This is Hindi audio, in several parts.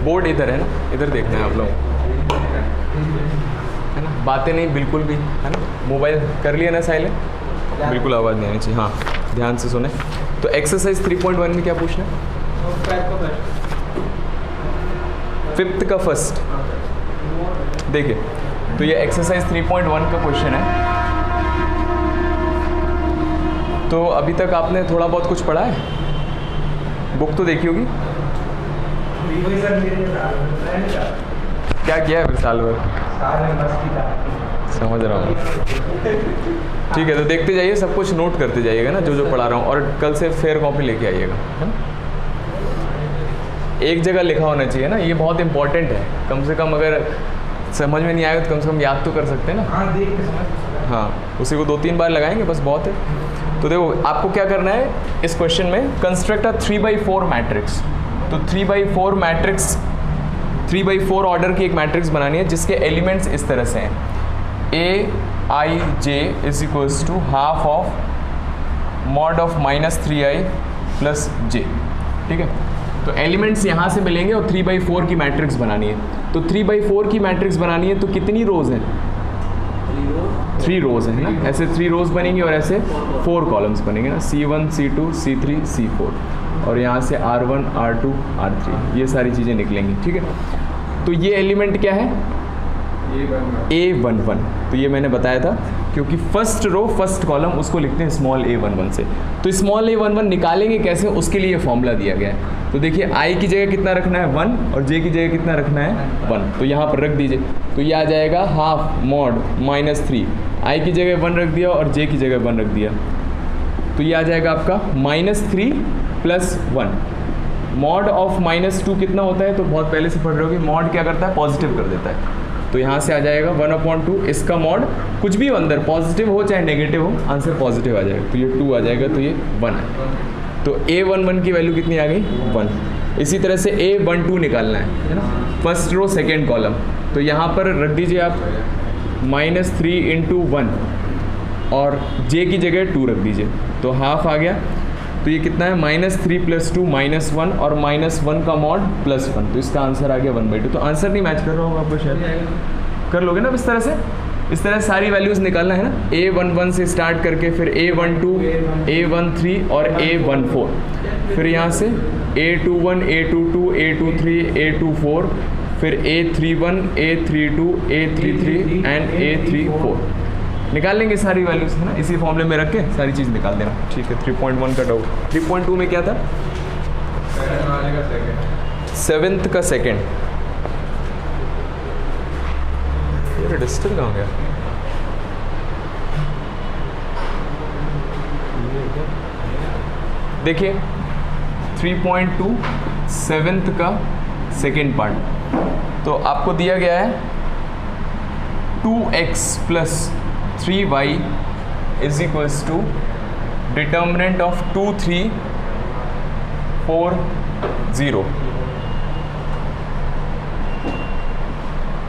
बोर्ड इधर है ना, इधर देखना है आप लोग, है ना। बातें नहीं बिल्कुल भी, है ना। मोबाइल कर लिया ना साइलेंट, बिल्कुल आवाज़ नहीं आनी चाहिए। हाँ ध्यान से सुने। तो एक्सरसाइज 3.1 में क्या पूछना है? फिफ्थ का फर्स्ट। देखिए तो ये एक्सरसाइज 3.1 का क्वेश्चन है। तो अभी तक आपने थोड़ा बहुत कुछ पढ़ा है, बुक तो देखी होगी। क्या किया है फिर साल भर? समझ रहा हूँ। ठीक है, तो देखते जाइए, सब कुछ नोट करते जाइएगा ना, जो जो पढ़ा रहा हूँ। और कल से फेयर कॉपी लेके आइएगा, है ना। एक जगह लिखा होना चाहिए ना, ये बहुत इंपॉर्टेंट है। कम से कम अगर समझ में नहीं आएगा तो कम से कम याद तो कर सकते हैं ना। हाँ, देख के समझ। हाँ, उसी को 2-3 बार लगाएंगे बस, बहुत है। तो देखो आपको क्या करना है इस क्वेश्चन में, कंस्ट्रक्ट अ 3x4 मैट्रिक्स। तो 3x4 मैट्रिक्स, 3x4 ऑर्डर की एक मैट्रिक्स बनानी है जिसके एलिमेंट्स इस तरह से हैं। aij is equals to half of mod of -3i plus j। ठीक है, तो एलिमेंट्स यहाँ से मिलेंगे और 3x4 की मैट्रिक्स बनानी है। तो 3x4 की मैट्रिक्स बनानी है तो कितनी रोज हैं? 3 रोज है ना। ऐसे 3 रोज बनेंगी और ऐसे 4 कॉलम्स बनेंगे ना, C1 C2 C3 C4, और यहाँ से R1 R2 R3, ये सारी चीज़ें निकलेंगी। ठीक है, तो ये एलिमेंट क्या है? A11। तो ये मैंने बताया था, क्योंकि फर्स्ट रो फर्स्ट कॉलम उसको लिखते हैं स्मॉल a11 से। तो स्मॉल a11 निकालेंगे कैसे, उसके लिए फॉर्मूला दिया गया है। तो देखिए i की जगह कितना रखना है 1 और j की जगह कितना रखना है 1। तो यहाँ पर रख दीजिए, तो ये आ जाएगा हाफ मॉड -3। i की जगह 1 रख दिया और j की जगह 1 रख दिया, तो ये आ जाएगा आपका -3 + 1। मॉड ऑफ -2 कितना होता है? तो बहुत पहले से पढ़ रहे हो कि मॉड क्या करता है? पॉजिटिव कर देता है। तो यहाँ से आ जाएगा 1/2, इसका मॉड कुछ भी अंदर पॉजिटिव हो चाहे नेगेटिव हो, आंसर पॉजिटिव आ जाएगा। तो ये 2 आ जाएगा, तो ये 1 है। तो A11 की वैल्यू कितनी आ गई? 1। इसी तरह से A12 निकालना है ना, फर्स्ट रो सेकेंड कॉलम। तो यहाँ पर रख दीजिए आप -3 × 1 और J की जगह 2 रख दीजिए, तो हाफ आ गया। तो ये कितना है? -3 + 2 -1 और -1 का मॉड +1। तो इसका आंसर आ गया 1/2। तो आंसर नहीं मैच कर रहा होगा आपको, शायद कर लोगे ना इस तरह से। इस तरह सारी वैल्यूज़ निकालना है ना, A11 से स्टार्ट करके फिर A12 A13 और A14, फिर यहाँ से A21 A22 A23 A24, फिर A31 A32 A33 and A34 निकाल लेंगे सारी वैल्यूज, है ना। इसी फॉर्मूले में रख के सारी चीज़ निकाल देना। ठीक है, 3.1 का डाउट। 3.2 में क्या था? 7th का सेकेंड। ये रजिस्टर कहाँ गया? देखिए 3.2 7th का सेकेंड पार्ट। तो आपको दिया गया है 2x + 3y is equals to determinant of 2 3 4 0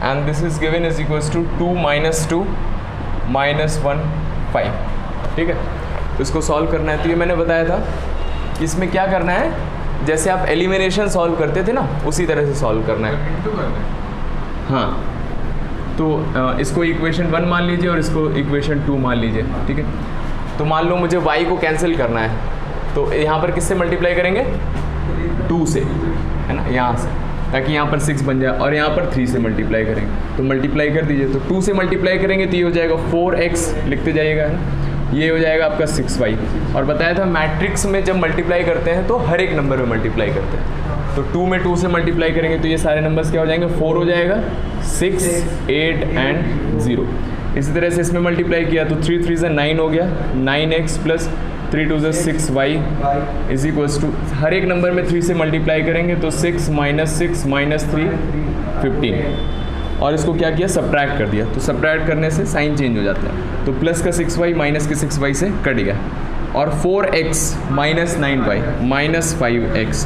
and this is given is equals to 2 - 2 -1 5। ठीक है, तो इसको सॉल्व करना है। तो ये मैंने बताया था कि इसमें क्या करना है, जैसे आप एलिमिनेशन सॉल्व करते थे ना, उसी तरह से सॉल्व करना है। हाँ, तो इसको इक्वेशन 1 मान लीजिए और इसको इक्वेशन 2 मान लीजिए। ठीक है, तो मान लो मुझे y को कैंसिल करना है, तो यहाँ पर किससे मल्टीप्लाई करेंगे? 2 से, है ना, यहाँ से, ताकि यहाँ पर 6 बन जाए, और यहाँ पर 3 से मल्टीप्लाई करेंगे। तो मल्टीप्लाई कर दीजिए, तो 2 से मल्टीप्लाई करेंगे तो ये हो जाएगा 4x, लिखते जाइएगा, है ना। ये हो जाएगा आपका 6y। और बताया था मैट्रिक्स में जब मल्टीप्लाई करते हैं तो हर एक नंबर में मल्टीप्लाई करते हैं। तो 2 में 2 से मल्टीप्लाई करेंगे तो ये सारे नंबर्स क्या हो जाएंगे? 4 हो जाएगा, 6 8 एंड 0। इसी तरह से इसमें मल्टीप्लाई किया तो 3 3 से 9 हो गया, 9x + 3 2 से 6y इज इक्वल्स टू, हर एक नंबर में 3 से मल्टीप्लाई करेंगे तो 6 - 6 - 3 15। और इसको क्या किया? सब्ट्रैक्ट कर दिया। तो सब्ट्रैक्ट करने से साइन चेंज हो जाता है, तो प्लस का 6y माइनस के 6y से कट गया, और 4x - 9y -5x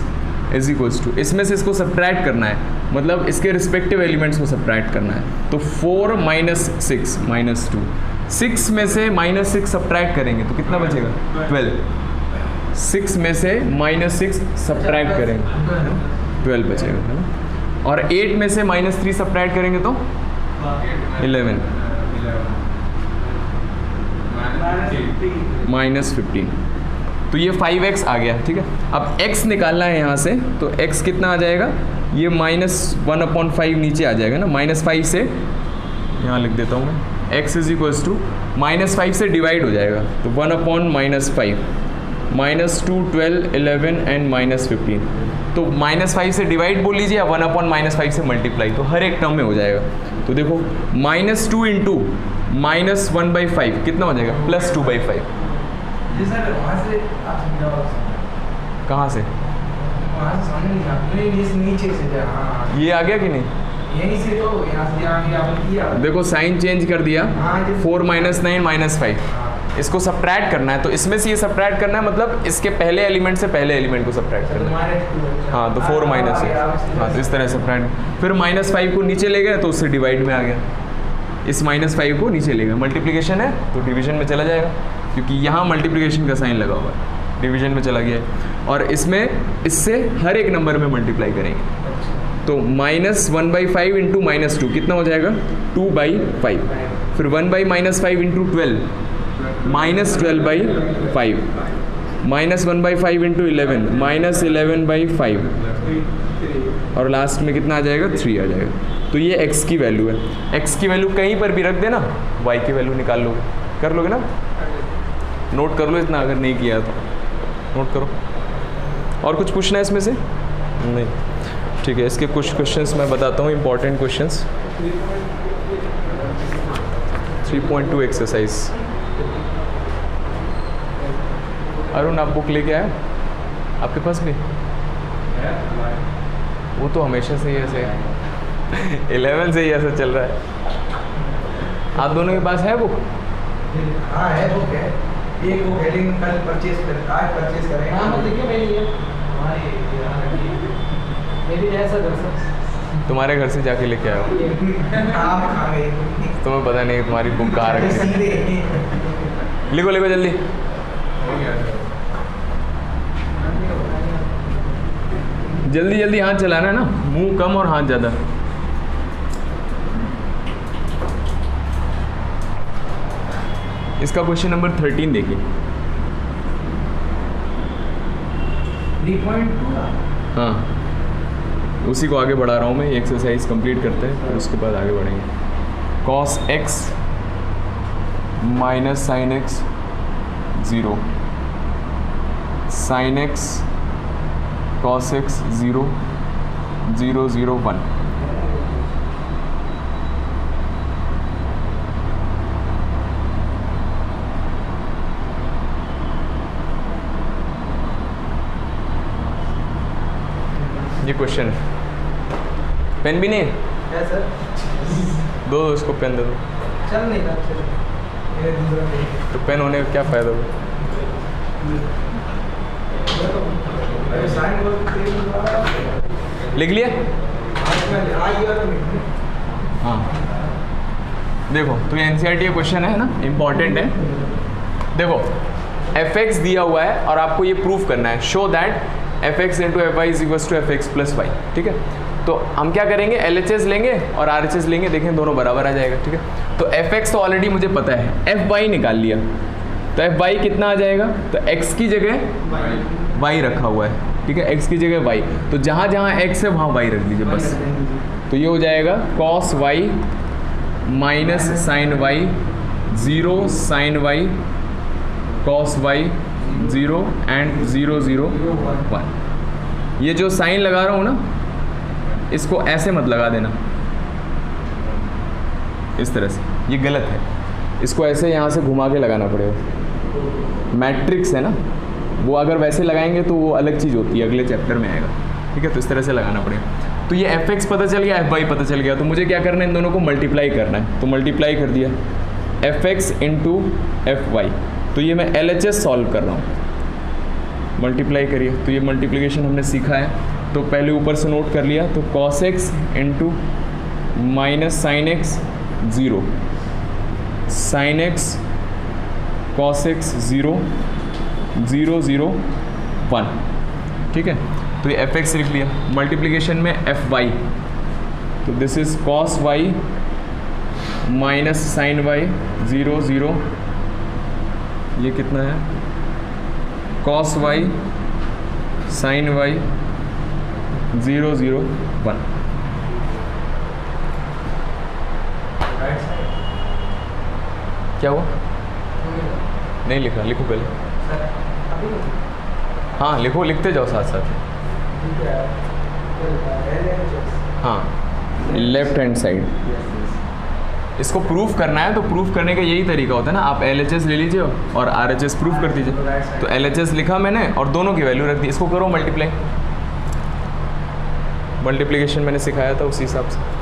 is equals to, इसमें से इसको सब्ट्रैक्ट करना है, मतलब इसके रिस्पेक्टिव एलिमेंट्स को सब्ट्रैक्ट करना है। तो 4 - 6 -2, 6 में से -6 सब्ट्रैक्ट करेंगे तो कितना बचेगा? 12। 6 में से -6 सब्ट्रैक्ट करेंगे, 12 बचेगा, है ना। और 8 में से -3 सब्ट्रैक्ट करेंगे तो 11 -15, तो ये 5x आ गया। ठीक है, अब x निकालना है यहाँ से, तो x कितना आ जाएगा, ये -1/5 नीचे आ जाएगा ना, -5 से यहाँ लिख देता हूँ मैं, x इज इक्वल्स टू -5 से डिवाइड हो जाएगा, तो 1/-5 -2 12 11 एंड -15, तो -5 से डिवाइड बोल लीजिए या 1/-5 से मल्टीप्लाई, तो हर एक टर्म में हो जाएगा। तो देखो -2 इंटू -1/5 कितना हो जाएगा, +2/5। जी सर, वहाँ से आप समझाओ। कहाँ से? वहाँ से समझ नहीं आता, नहीं इस नीचे से जा, हाँ ये आ गया कि नहीं? यहीं से तो यहाँ से यहाँ भी आपने किया। देखो साइन चेंज कर दिया, हाँ, 4 - 9 -5, हाँ। इसको सब्ट्रैक्ट करना है, तो इसमें से ये सब्ट्रैक्ट करना है, मतलब इसके पहले एलिमेंट से पहले एलिमेंट को सब्ट्रैक्ट करना है। हाँ, तो 4 माइनस है, हाँ, तो इस तरह सब्ट्रैक्ट, फिर -5 को नीचे ले गए तो उससे डिवाइड में आ गया, इस -5 को नीचे ले गए, मल्टीप्लिकेशन है तो डिवीजन में चला जाएगा, क्योंकि यहाँ मल्टीप्लिकेशन का साइन लगा हुआ है, डिवीजन में चला गया है। और इसमें इससे हर एक नंबर में मल्टीप्लाई करेंगे, तो -1/5 इंटू -2 कितना हो जाएगा, 2/5, फिर 1/-5 इंटू 12 -12/5, -1/5 इंटू 11 -11/5, और लास्ट में कितना आ जाएगा, 3 आ जाएगा। तो ये x की वैल्यू है, x की वैल्यू कहीं पर भी रख देना, y की वैल्यू निकाल लोगे, कर लोगे ना, नोट कर लो इतना, अगर नहीं किया तो नोट करो। और कुछ पूछना है इसमें से? नहीं, ठीक है। इसके कुछ क्वेश्चंस मैं बताता हूँ, इंपॉर्टेंट क्वेश्चंस। 3.2 एक्सरसाइज। अरुण, आप बुक लेके आए आपके पास भी? वो तो हमेशा से ही ऐसे है 11 से ही ऐसा चल रहा है। आप दोनों के पास है बुक? हाँ है, बुक है, एक बुक हेडिंग कल परचेज करेंगे। हाँ मैं देखिए, मैं ये हमारी मेरी ऐसा घर से, तुम्हारे घर से जाके लेके आया हो? आप खा गए, तुम्हें पता नहीं तुम्हारी बुक कहाँ रखी है। लिखो लिखो जल्दी। जल्दी जल्दी हाथ चलाना है ना, मुंह कम और हाथ ज़्यादा। इसका क्वेश्चन नंबर 13 देखिए। 3.2 हाँ, उसी को आगे बढ़ा रहा हूँ मैं, ये एक्सरसाइज कंप्लीट करते हैं फिर उसके बाद आगे बढ़ेंगे। cos x minus sine x 0, sine x cos x 0 0 0 1। ये क्वेश्चन, पेन भी नहीं है सर, दो इसको पेन दे दो। चल नहीं था, चल मेरे दूसरा पेन। तो पेन होने का क्या फ़ायदा होगा? साइन बोल लिख लिया? आज हाँ, देखो तो ये एनसीईआरटी का क्वेश्चन है ना, इम्पॉर्टेंट है। देखो fx दिया हुआ है और आपको ये प्रूफ करना है, show that fx into f y is equals to f x plus y. ठीक है, तो हम क्या करेंगे, LHS लेंगे और RHS लेंगे, देखें दोनों बराबर आ जाएगा। ठीक है, तो fx तो ऑलरेडी मुझे पता है, fy निकाल लिया, तो fy कितना आ जाएगा, तो x की जगह y रखा हुआ है। ठीक है, x की जगह y, तो जहाँ जहाँ x है वहाँ y रख दीजिए बस। तो ये हो जाएगा cos y minus sine y 0 sine y cos y 0 and 0 0 1। ये जो साइन लगा रहा हूँ ना, इसको ऐसे मत लगा देना, इस तरह से, ये गलत है। इसको ऐसे यहाँ से घुमा के लगाना पड़ेगा, मैट्रिक्स है ना, वो अगर वैसे लगाएंगे तो वो अलग चीज़ होती है, अगले चैप्टर में आएगा। ठीक है, तो इस तरह से लगाना पड़ेगा। तो ये fx पता चल गया, fy पता चल गया, तो मुझे क्या करना है, इन दोनों को मल्टीप्लाई करना है। तो मल्टीप्लाई कर दिया, fx इंटू fy, तो ये मैं LHS सॉल्व कर रहा हूँ, मल्टीप्लाई करिए। तो ये मल्टीप्लिकेशन हमने सीखा है, तो पहले ऊपर से नोट कर लिया, तो cos x into minus sine x 0 sine x cos x 0 0 0 1। ठीक है, तो ये fx लिख लिया, मल्टीप्लिकेशन में fy, तो this is cos y minus sine y 0 0, ये कितना है cos y sine y 0 0 1। Right side क्या हुआ? नहीं लिखा, लिखो पहले। सर अभी हाँ लिखो, लिखते जाओ साथ साथ। ठीक है हाँ लेफ्ट हैंड साइड। इसको प्रूफ करना है तो प्रूफ करने का यही तरीका होता है ना, आप LHS ले लीजिए और RHS प्रूफ कर दीजिए। तो LHS लिखा मैंने और दोनों की वैल्यू रख दी। इसको करो मल्टीप्लाई, मल्टीप्लिकेशन मैंने सिखाया था उसी हिसाब से।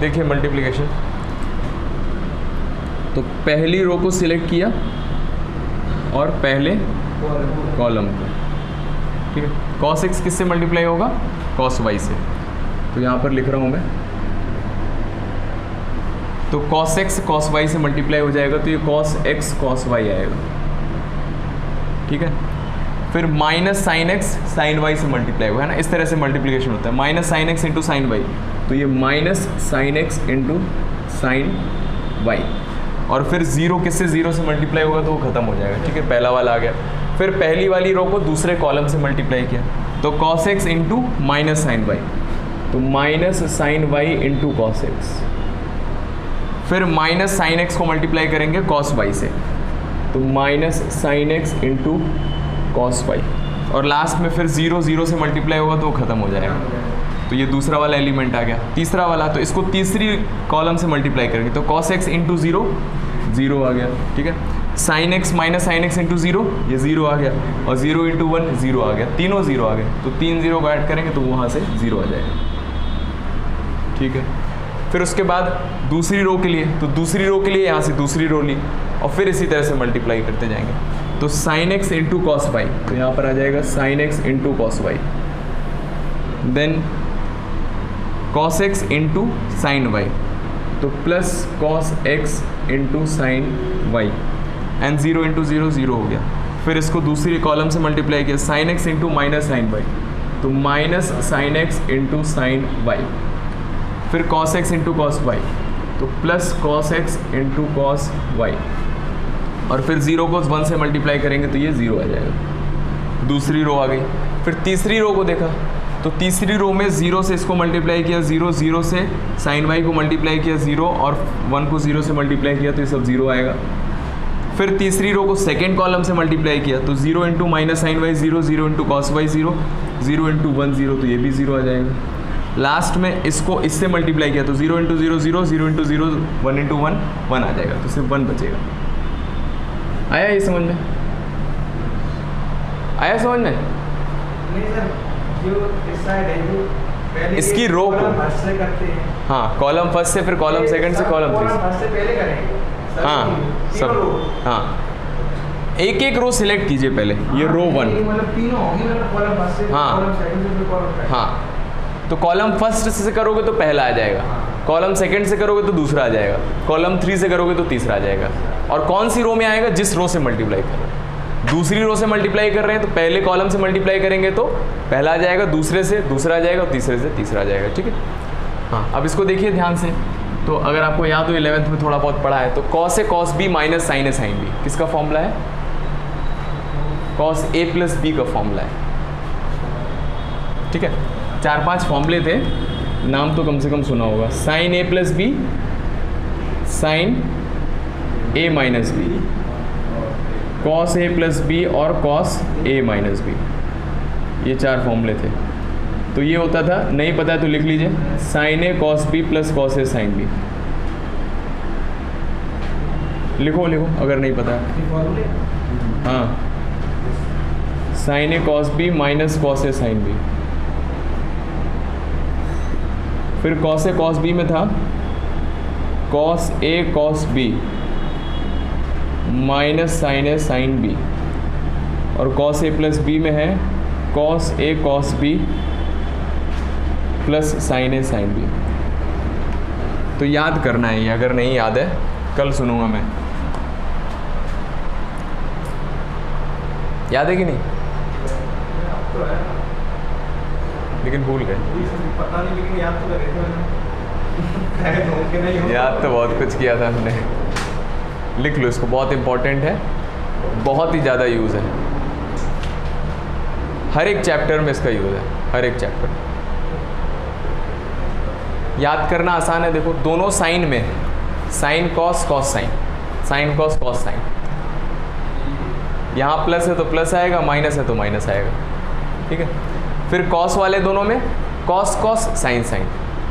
देखिए मल्टीप्लिकेशन, तो पहली रो को सिलेक्ट किया और पहले कॉलम को, ठीक है। cos x किससे मल्टीप्लाई होगा? cos y से। तो यहाँ पर लिख रहा हूँ मैं, तो cos x cos y से मल्टीप्लाई हो जाएगा, तो ये cos x cos y आएगा, ठीक है। फिर minus sine x sine y से मल्टीप्लाई होगा, है ना, इस तरह से मल्टीप्लिकेशन होता है। Minus sine x into sine y, तो ये minus sine x into sine y, और फिर जीरो किससे जीरो से मल्टीप्लाई होगा तो वो खत्म हो जाएगा, ठीक है। पहला वाला आ गया। फिर पहली वाली रो को दूसरे कॉलम से मल्टीप्लाई किया, तो cos x into minus sine y, तो minus sine y into cos x. फिर माइनस साइन एक्स को मल्टीप्लाई करेंगे कॉस वाई से, तो minus sine x into cos y, और लास्ट में फिर जीरो जीरो से मल्टीप्लाई होगा तो वो खत्म हो जाएगा। तो ये दूसरा वाला एलिमेंट आ गया। तीसरा वाला, तो इसको तीसरी कॉलम से मल्टीप्लाई करेंगे, तो cos x into zero, zero आ गया, ठीक है। Sine x minus sine x into zero, ये जीरो आ गया, और जीरो इंटू वन जीरो आ गया, तीनों जीरो आ गए, तो तीन जीरो को ऐड करेंगे तो वहाँ से जीरो आ जाएगा, ठीक है। फिर उसके बाद दूसरी रो के लिए, तो दूसरी रो के लिए यहाँ से दूसरी रो ली, और फिर इसी तरह से मल्टीप्लाई करते जाएंगे। तो sine x into cos y, तो यहाँ पर आ जाएगा sine x into cos y, then cos x into sine y, तो plus cos x into sine y, and zero into zero zero हो गया। फिर इसको दूसरी कॉलम से मल्टीप्लाई किया, sine x into minus sine y, तो minus sine x into sine y. फिर cos x into cos y, तो plus cos x into cos y, और फिर जीरो को वन से मल्टीप्लाई करेंगे तो ये जीरो आ जाएगा। दूसरी रो आ गई। फिर तीसरी रो को देखा, तो तीसरी रो में जीरो से इसको मल्टीप्लाई किया, जीरो जीरो से साइन वाई को मल्टीप्लाई किया जीरो, और वन को जीरो से मल्टीप्लाई किया तो ये सब जीरो आएगा। फिर तीसरी रो को सेकेंड कॉलम से मल्टीप्लाई किया, तो zero into minus sine y zero, zero into cos y zero, zero into one zero, तो ये भी जीरो आ जाएगा। लास्ट में इसको इससे मल्टीप्लाई किया, तो zero into zero zero, zero into zero one into one one आ जाएगा, तो सिर्फ वन बचेगा। आया ये समझ में? आया समझ में? नहीं सर, जो इस साइड है जो पहले इसकी रो को फर्स्ट से करते हैं, हाँ, कॉलम फर्स्ट से, फिर कॉलम सेकंड से, कॉलम थ्री से, फर्स्ट से पहले करेंगे। हाँ सब, हाँ एक एक रो सिलेक्ट कीजिए पहले, ये रो वन, मतलब तीनों होंगी, मतलब कॉलम फर्स्ट से, हाँ। कॉलम सेकंड से, फिर कॉलम थर्ड। हाँ, तो कॉलम फर्स्ट से करोगे तो पहला आ जाएगा, कॉलम सेकंड से करोगे तो दूसरा आ जाएगा, कॉलम थ्री से करोगे तो तीसरा आ जाएगा। और कौन सी रो में आएगा? जिस रो से मल्टीप्लाई करो, दूसरी रो से मल्टीप्लाई कर रहे हैं तो पहले कॉलम से मल्टीप्लाई करेंगे तो पहला आ जाएगा, दूसरे से दूसरा आ जाएगा और तीसरे से तीसरा आ जाएगा। ठीक है, हाँ अब इसको देखिए ध्यान से। तो अगर आपको याद हो 11th में थोड़ा बहुत पढ़ा है, तो cos A cos B minus sign A sine B किसका फॉर्मूला है? कॉस ए प्लस बी का फॉर्मूला है। ठीक है, 4-5 फॉर्मूले थे, नाम तो कम से कम सुना होगा। Sign A plus B, sign A minus B, cos A plus B और कॉस ए माइनस बी, ये 4 फॉर्मूले थे। तो ये होता था, नहीं पता है तो लिख लीजिए, sign A cos B plus cos A sine B. लिखो लिखो अगर नहीं पता है। हाँ, sign A cos B minus cos A sine B. फिर कॉस ए कॉस बी में था cos A cos B minus sign A sine B, और कॉस ए प्लस बी में है cos A cos B plus sign A sine B. तो याद करना है ये, अगर नहीं याद है कल सुनूंगा मैं। याद है कि नहीं? लेकिन भूल गए। पता नहीं, लेकिन याद तो लगे थे। याद तो बहुत कुछ किया था हमने। लिख लो इसको, बहुत इंपॉर्टेंट है, बहुत ही ज़्यादा यूज़ है, हर एक चैप्टर में इसका यूज़ है, हर एक चैप्टर। याद करना आसान है। देखो दोनों साइन में, sign cos cos sine, sine cos cos sign, यहाँ प्लस है तो प्लस आएगा, माइनस है तो माइनस आएगा। ठीक है, फिर कॉस वाले दोनों में cos cos sine sine,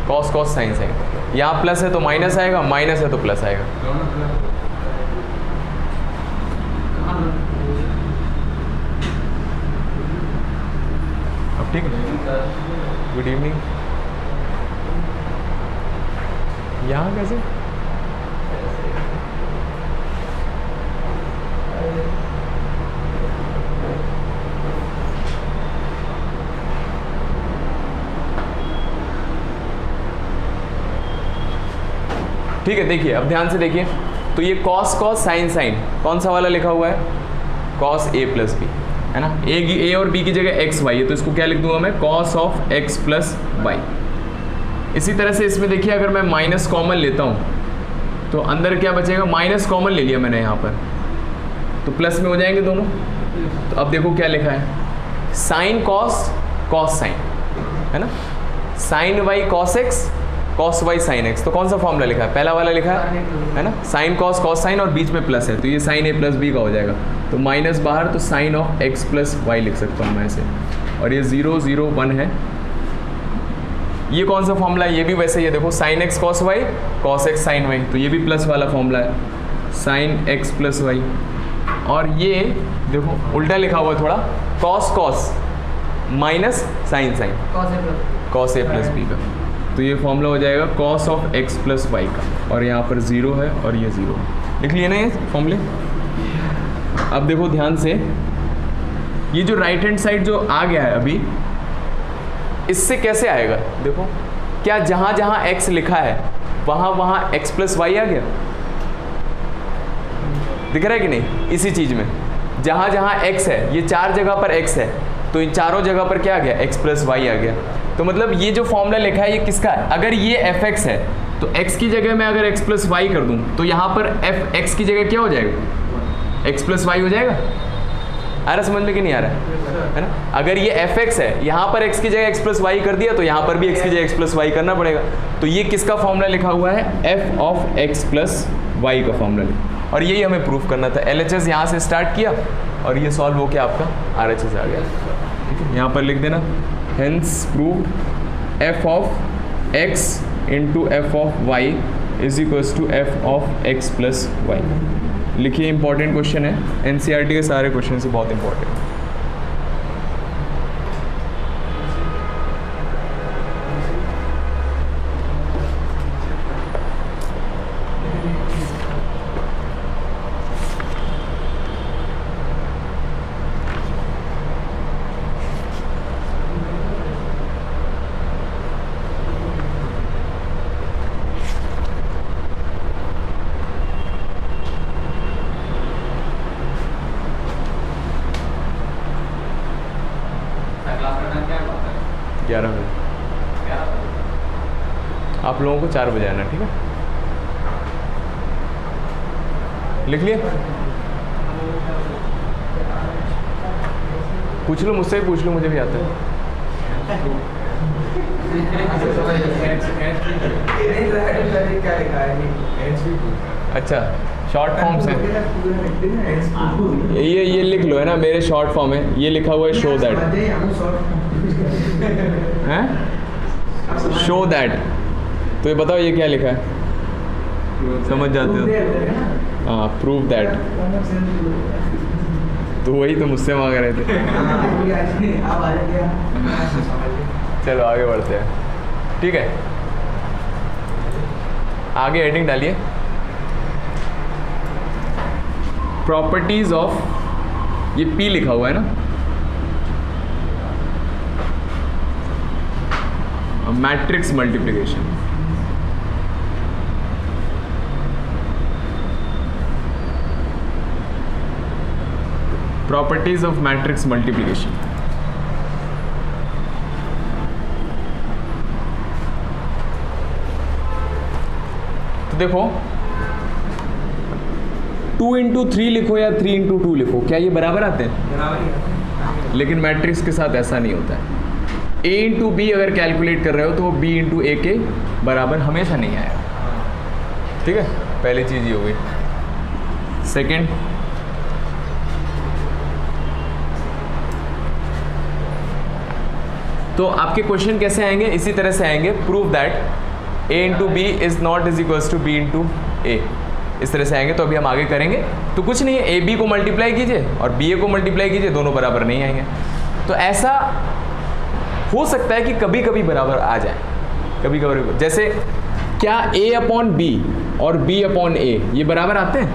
cos cos sine sine, यहाँ प्लस है तो माइनस आएगा, माइनस है तो प्लस आएगा। अब ठीक है, गुड इवनिंग। यहाँ कैसे? ठीक है, देखिए अब ध्यान से देखिए। तो ये कॉस कॉस साइन साइन कौन सा वाला लिखा हुआ है? कॉस ए प्लस बी, है ना। ए और बी की जगह एक्स वाई है, तो इसको क्या लिख दूंगा मैं? Cos of x plus y. इसी तरह से इसमें देखिए, अगर मैं माइनस कॉमन लेता हूँ तो अंदर क्या बचेगा? माइनस कॉमन ले लिया मैंने यहाँ पर, तो प्लस में हो जाएंगे दोनों। तो अब देखो क्या लिखा है, साइन कॉस कॉस साइन, है ना। Sine y cos x, cos y sine x. तो कौन सा फॉर्मूला लिखा है? पहला वाला लिखा है ना, साइन कॉस कॉस साइन और बीच में प्लस है, तो ये साइन ए प्लस बी का हो जाएगा। तो माइनस बाहर, तो sine of x plus y लिख सकता हूँ मैं ऐसे, और ये 0 0 1 है। ये कौन सा फॉर्मूला है? ये भी वैसे ही है, देखो sine x cos y, cos x sine y, तो ये भी प्लस वाला फॉर्मूला है, साइन एक्स प्लस वाई। और ये देखो उल्टा लिखा हुआ है थोड़ा, cos cos minus sine sine, cos A plus B का। तो ये फॉर्मूला हो जाएगा cos of x plus y का, और यहाँ पर 0 है और ये 0 है। लिख लिए ना ये फॉर्मूले। अब देखो ध्यान से, ये जो राइट हैंड साइड जो आ गया है अभी, इससे कैसे आएगा? देखो, क्या जहाँ जहाँ x लिखा है वहाँ वहाँ x प्लस वाई आ गया? दिख रहा है कि नहीं? इसी चीज़ में जहाँ जहाँ x है, ये 4 जगह पर x है, तो इन चारों जगह पर क्या आ गया? x प्लस वाई आ गया। तो मतलब ये जो फॉर्मूला लिखा है ये किसका है? अगर ये fx है तो x की जगह मैं अगर x प्लस वाई कर दूँ तो यहाँ पर fx की जगह क्या हो जाएगा? x प्लस वाई हो जाएगा। आ रहा समझ में कि नहीं आ रहा है ना? अगर ये fx है, यहाँ पर x की जगह x प्लस वाई कर दिया, तो यहाँ पर भी x की जगह x प्लस वाई करना पड़ेगा। तो ये किसका फॉर्मूला लिखा हुआ है? f of x plus y का फॉर्मूला लिखा, और यही हमें प्रूफ करना था। LHS यहाँ से स्टार्ट किया और ये सॉल्व हो के आपका RHS आ गया। ठीक है, यहाँ पर लिख देना, hence proved f of x into f of y is equals to f of x plus y. लिखिए, इंपॉर्टेंट क्वेश्चन है, एनसीईआरटी के सारे क्वेश्चन से बहुत इंपॉर्टेंट। क्लास का टाइम क्या होता है? 11 बजे। आप लोगों को 4 बजे आना, ठीक है? लिख लिए? पूछ लो मुझसे, पूछ लो, मुझे भी आता है। क्या लिखा है? अच्छा, शॉर्ट फॉर्म्स हैं। ये लिख लो, है ना, मेरे शॉर्ट फॉर्म है, ये लिखा हुआ है शो दैट, हैं? Show that. तो ये बताओ ये क्या लिखा है, समझ जाते हो? हाँ, प्रूव दैट। तो वही तो मुझसे मांग रहे थे। चलो आगे बढ़ते हैं, ठीक है? आगे हेडिंग डालिए, प्रॉपर्टीज ऑफ, ये पी लिखा हुआ है ना, matrix multiplication. Properties of matrix multiplication. तो देखो 2 इंटू 3 लिखो या 3 इंटू 2 लिखो, क्या ये बराबर आते हैं? लेकिन मैट्रिक्स के साथ ऐसा नहीं होता है। a इंटू बी अगर कैलकुलेट कर रहे हो तो वो b इंटू ए के बराबर हमेशा नहीं आएगा, ठीक है? पहली चीज़ ये हो गई। सेकेंड, तो आपके क्वेश्चन कैसे आएंगे? इसी तरह से आएंगे, prove that a into B is not is equals to B into A. इस तरह से आएंगे। तो अभी हम आगे करेंगे। तो कुछ नहीं है, ए बी को मल्टीप्लाई कीजिए और बी ए को मल्टीप्लाई कीजिए, दोनों बराबर नहीं आएंगे। तो ऐसा हो सकता है कि कभी कभी बराबर आ जाए, कभी कभी। जैसे क्या a अपॉन बी और b अपॉन ए ये बराबर आते हैं?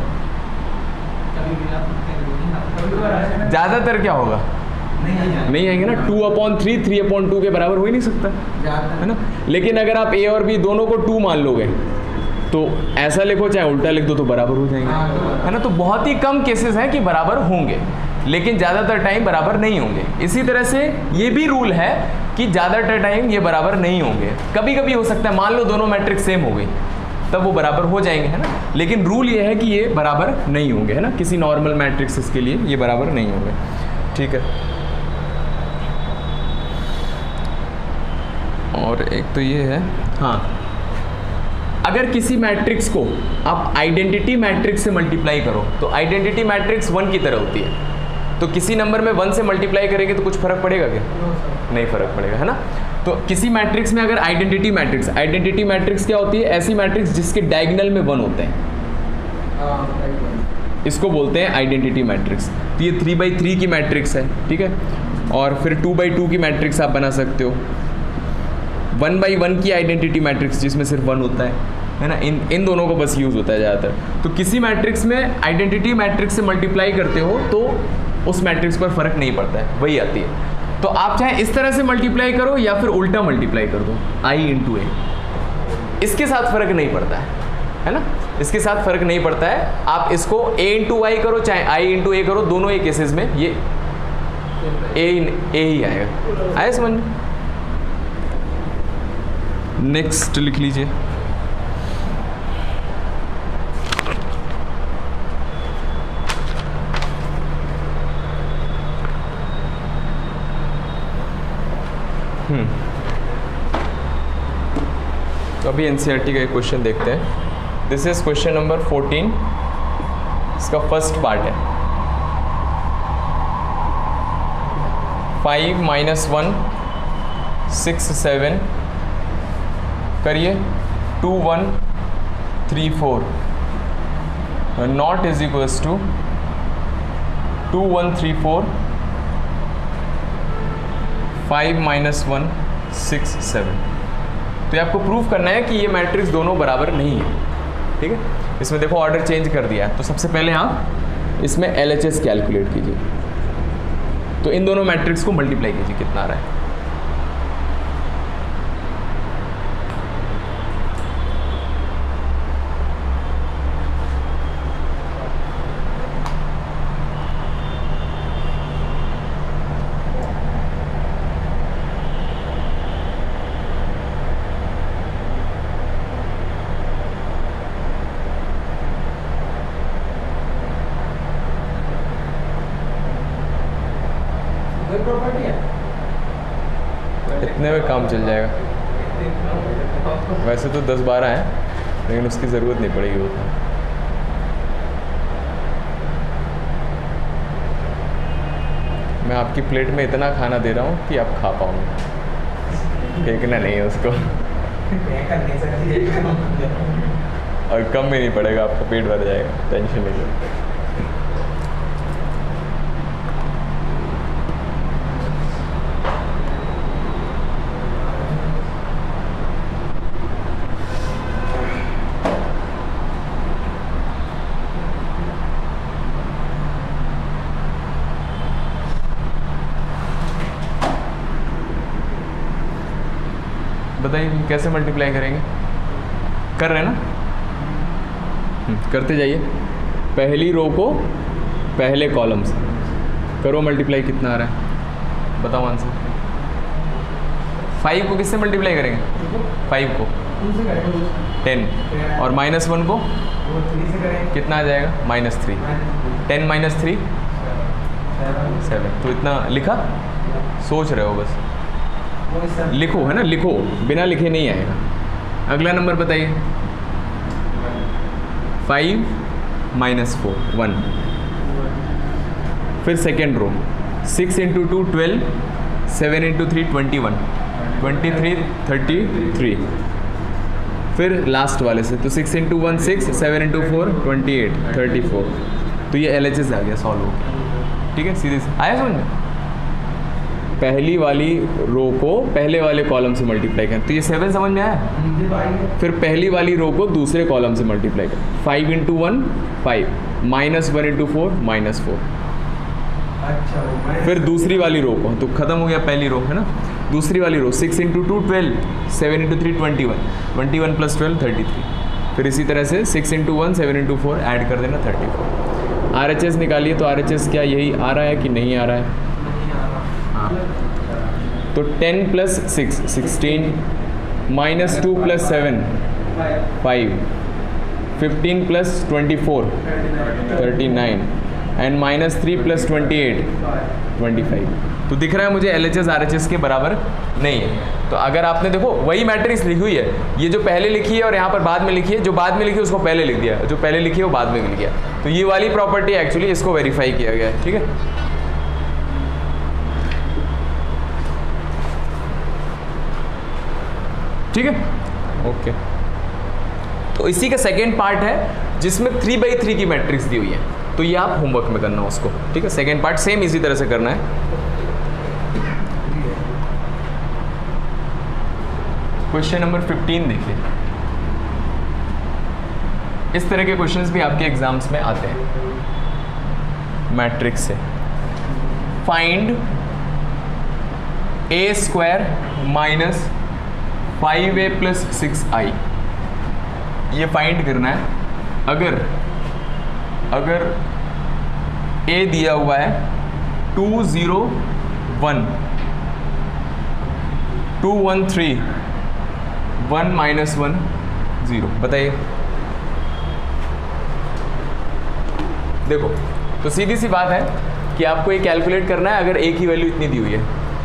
ज़्यादातर क्या होगा? नहीं आएंगे ना। 2/3 3/2 के बराबर हो ही नहीं सकता, है ना। लेकिन अगर आप a और b दोनों को 2 मान लोगे तो ऐसा लिखो चाहे उल्टा लिख दो तो बराबर हो जाएंगे, है ना। तो बहुत ही कम केसेस हैं कि बराबर होंगे, लेकिन ज़्यादातर टाइम बराबर नहीं होंगे। इसी तरह से ये भी रूल है कि ज़्यादातर टाइम ये बराबर नहीं होंगे। कभी कभी हो सकता है, मान लो दोनों मैट्रिक्स सेम हो गई तब वो बराबर हो जाएंगे, है ना। लेकिन रूल ये है कि ये बराबर नहीं होंगे, है ना। किसी नॉर्मल मैट्रिक्स के लिए ये बराबर नहीं होंगे, ठीक है। और एक तो ये है, हाँ, अगर किसी मैट्रिक्स को आप आइडेंटिटी मैट्रिक्स से मल्टीप्लाई करो तो आइडेंटिटी मैट्रिक्स 1 की तरह होती है। तो किसी नंबर में 1 से मल्टीप्लाई करेंगे तो कुछ फर्क पड़ेगा क्या? नहीं फर्क पड़ेगा, है ना। तो किसी मैट्रिक्स में अगर आइडेंटिटी मैट्रिक्स क्या होती है? ऐसी मैट्रिक्स जिसके डायगोनल में 1 होते हैं, इसको बोलते हैं आइडेंटिटी मैट्रिक्स। तो ये 3/3 की मैट्रिक्स है, ठीक है। और फिर 2/2 की मैट्रिक्स आप बना सकते हो। 1/1 की आइडेंटिटी मैट्रिक्स जिसमें सिर्फ 1 होता है ना। इन दोनों को बस यूज़ होता है ज़्यादातर। तो किसी मैट्रिक्स में आइडेंटिटी मैट्रिक्स से मल्टीप्लाई करते हो तो उस मैट्रिक्स पर फर्क नहीं पड़ता है, वही आती है। तो आप चाहे इस तरह से मल्टीप्लाई करो या फिर उल्टा मल्टीप्लाई कर दो, i इंटू ए, इसके साथ फर्क नहीं पड़ता है ना। इसके साथ फर्क नहीं पड़ता है। आप इसको a इंटू वाई करो चाहे i इंटू ए करो, दोनों ही केसेस में ये a ही आएगा। आया समझ में? नेक्स्ट लिख लीजिए, तो अभी एनसीईआरटी का एक क्वेश्चन देखते हैं। दिस इज क्वेश्चन नंबर 14, इसका फर्स्ट पार्ट है। 5 - 1 6 7 करिए 2 1 3 4 नॉट इज इक्वल्स टू 2 1 3 4 5 - 1 6 7। तो ये आपको प्रूफ करना है कि ये मैट्रिक्स दोनों बराबर नहीं है, ठीक है। इसमें देखो ऑर्डर चेंज कर दिया है। तो सबसे पहले आप इसमें LHS कैलकुलेट कीजिए। तो इन दोनों मैट्रिक्स को मल्टीप्लाई कीजिए, कितना आ रहा है? इतने में काम चल जाएगा। वैसे तो 10-12 हैं, लेकिन उसकी ज़रूरत नहीं पड़ेगी उतना। मैं आपकी प्लेट में इतना खाना दे रहा हूँ कि आप खा पाओगे, फेंकना नहीं है उसको। और कम भी नहीं पड़ेगा, आपका पेट भर जाएगा, टेंशन नहीं लो। बताइए कैसे मल्टीप्लाई करेंगे? कर रहे हैं ना? करते जाइए। पहली रो को पहले कॉलम से करो मल्टीप्लाई। कितना आ रहा है बताओ आंसर। 5 को किससे मल्टीप्लाई करेंगे? 5 को 10 और -1 को कितना आ जाएगा? -3। 10 - 3 7। तो इतना लिखा? सोच रहे हो बस, लिखो है ना, लिखो, बिना लिखे नहीं आएगा। अगला नंबर बताइए। 5 - 4 1। फिर सेकेंड रो 6 × 2 12, 7 × 3 21, 23 33। फिर लास्ट वाले से तो 6 × 1 6, 7 × 4 28 34। तो ये LHS आ गया, सॉल्व हो गया। ठीक है, सीधे आया समझ में? पहली वाली रो को पहले वाले कॉलम से मल्टीप्लाई करें, तो ये 7 समझ में आया। फिर पहली वाली रो को दूसरे कॉलम से मल्टीप्लाई करें। 5 × 1 5, -1 × 4 -4। फिर दूसरी वाली रो को, तो ख़त्म हो गया पहली रो है ना। दूसरी वाली रो 6 × 2 12, 7 × 3 21, 21 + 12 33। फिर इसी तरह से 6 × 1 7 × 4 ऐड कर देना 34। RHS निकालिए। तो RHS क्या यही आ रहा है कि नहीं आ रहा है? तो 10 + 6 16, -2 + 7 5, 15 + 24 39 एंड -3 + 28 25। तो दिख रहा है मुझे LHS RHS के बराबर नहीं है। तो अगर आपने देखो वही मैट्रिक्स लिखी हुई है, ये जो पहले लिखी है और यहाँ पर बाद में लिखी है, जो बाद में लिखी है उसको पहले लिख दिया, जो पहले लिखी है वो बाद में लिख दिया। तो ये वाली प्रॉपर्टी एक्चुअली इसको वेरीफाई किया गया है। ठीक है, ठीक है, ओके। तो इसी का सेकेंड पार्ट है जिसमें 3/3 की मैट्रिक्स दी हुई है। तो ये आप होमवर्क में करना उसको। ठीक है, सेकेंड पार्ट सेम इसी तरह से करना है। क्वेश्चन नंबर 15 देखिए। इस तरह के क्वेश्चंस भी आपके एग्जाम्स में आते हैं मैट्रिक्स से। Find a² - 5a + 6i। ये फाइंड करना है। अगर a दिया हुआ है 2 0 1 2 1 3 1 - 1 0, बताइए। देखो तो सीधी सी बात है कि आपको ये कैलकुलेट करना है। अगर a की वैल्यू इतनी दी हुई है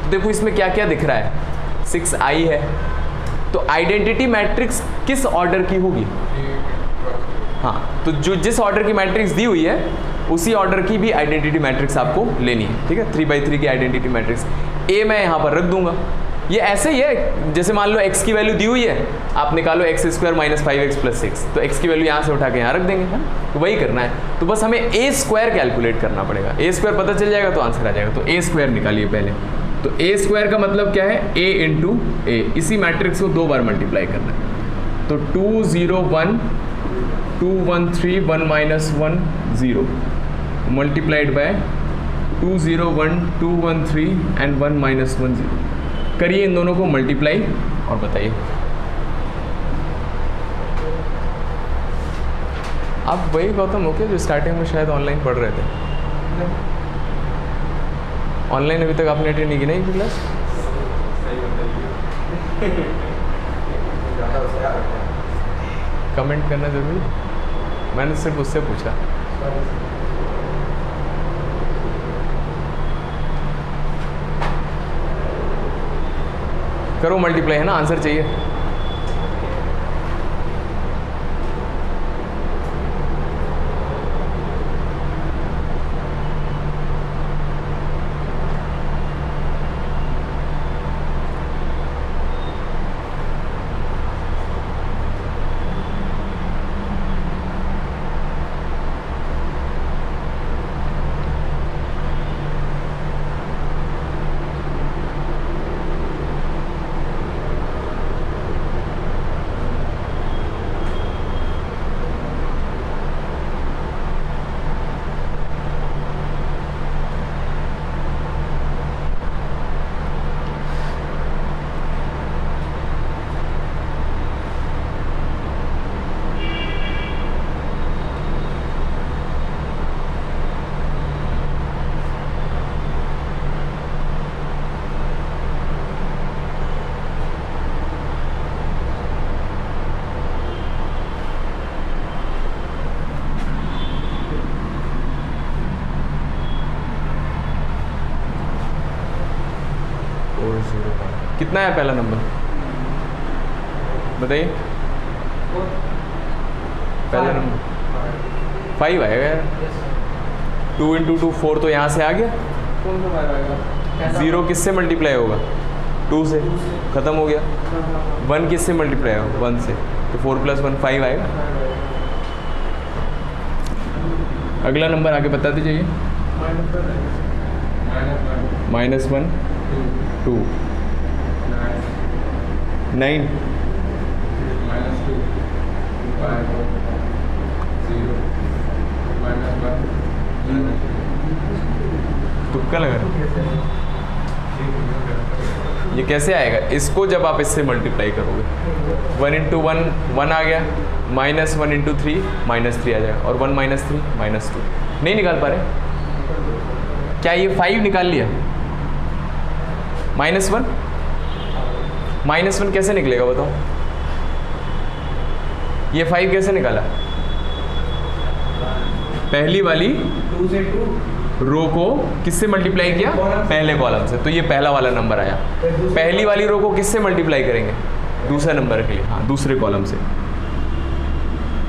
तो देखो इसमें क्या क्या दिख रहा है। 6i है, तो आइडेंटिटी मैट्रिक्स किस ऑर्डर की होगी? हाँ, तो जो जिस ऑर्डर की मैट्रिक्स दी हुई है उसी ऑर्डर की भी आइडेंटिटी मैट्रिक्स आपको लेनी है। ठीक है, 3/3 की आइडेंटिटी मैट्रिक्स a मैं यहाँ पर रख दूंगा। ये ऐसे ही है जैसे मान लो x की वैल्यू दी हुई है, आप निकालो x² - 5x + 6, तो x की वैल्यू यहाँ से उठा के यहाँ रख देंगे, है ना। तो वही करना है। तो बस हमें a² कैलकुलेट करना पड़ेगा। a² पता चल जाएगा तो आंसर आ जाएगा। तो a² निकालिए पहले। तो a² का मतलब क्या है? a × a। इसी मैट्रिक्स को 2 बार मल्टीप्लाई करना है। तो 2 0 1 2 1 3 1 - 1 0 मल्टीप्लाइड बाय 2 0 1 2 1 3 एंड 1 - 1 0। करिए इन दोनों को मल्टीप्लाई और बताइए। आप वही गौतम हो क्या जो स्टार्टिंग में शायद ऑनलाइन पढ़ रहे थे? ऑनलाइन अभी तक आपने अटेंड नहीं की नहीं क्लास? कमेंट करना जरूरी। मैंने सिर्फ उससे पूछा। करो मल्टीप्लाई, है ना, आंसर चाहिए। कितना है पहला नंबर बताइए? पहला नंबर 5 आएगा यार। 2 इंटू 2 4, तो यहाँ से आ गया। कौन सा 5 आएगा? 0 किससे मल्टीप्लाई होगा? 2 से, ख़त्म हो गया। 1 किससे मल्टीप्लाई होगा? 1 से, तो 4 + 1 5 आएगा। अगला नंबर आगे बता दीजिए। -1 2 9 -2 5 0 -1 तुक्का लगा। ये कैसे आएगा? इसको जब आप इससे मल्टीप्लाई करोगे, 1 इंटू 1 1 आ गया, -1 इंटू 3 -3 आ जाएगा, और 1 - 3 -2। नहीं निकाल पा रहे क्या? ये 5 निकाल लिया। -1 कैसे निकलेगा बताओ? ये 5 कैसे निकाला? पहली वाली 2 से 2 रो को किससे मल्टीप्लाई किया? पहले कॉलम से, तो ये पहला वाला नंबर आया। पहली वाली रो को किससे मल्टीप्लाई करेंगे? दूसरे नंबर के लिए, हाँ, दूसरे कॉलम से।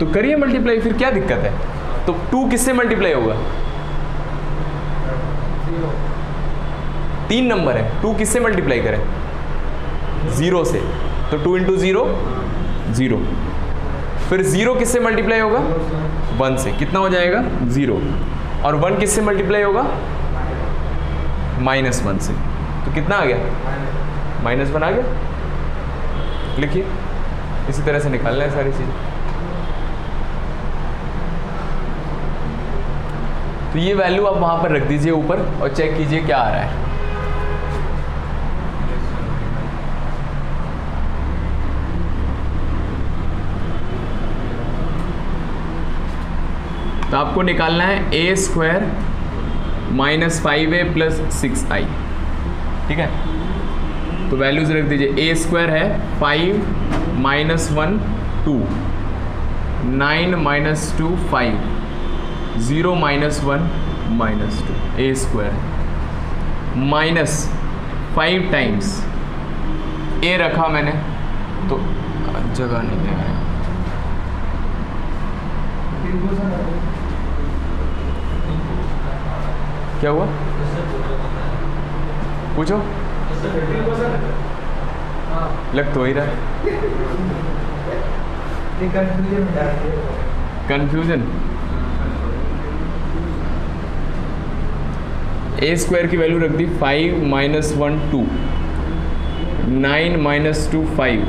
तो करिए मल्टीप्लाई, फिर क्या दिक्कत है? तो 2 किससे मल्टीप्लाई होगा? 3 नंबर है, 2 किससे मल्टीप्लाई करें? 0 से, तो 2 इंटू 0 0। फिर 0 किससे मल्टीप्लाई होगा? 1 से, कितना हो जाएगा? 0। और 1 किससे मल्टीप्लाई होगा? -1 से, तो कितना आ गया? -1 आ गया। लिखिए, इसी तरह से निकालना है सारी चीज़ें। तो ये वैल्यू आप वहाँ पर रख दीजिए ऊपर और चेक कीजिए क्या आ रहा है। तो आपको निकालना है a² -5a + 6i, ठीक है? तो वैल्यूज रख दीजिए। a² है 5 - 1 2, 9 - 2 5, 0 - 1 -2, a² -5 टाइम्स a रखा मैंने, तो जगह नहीं है। क्या हुआ? पूछो। लग तो ही रहा है। कंफ्यूजन। a² की वैल्यू रख दी 5 - 1 2, 9 - 2 5,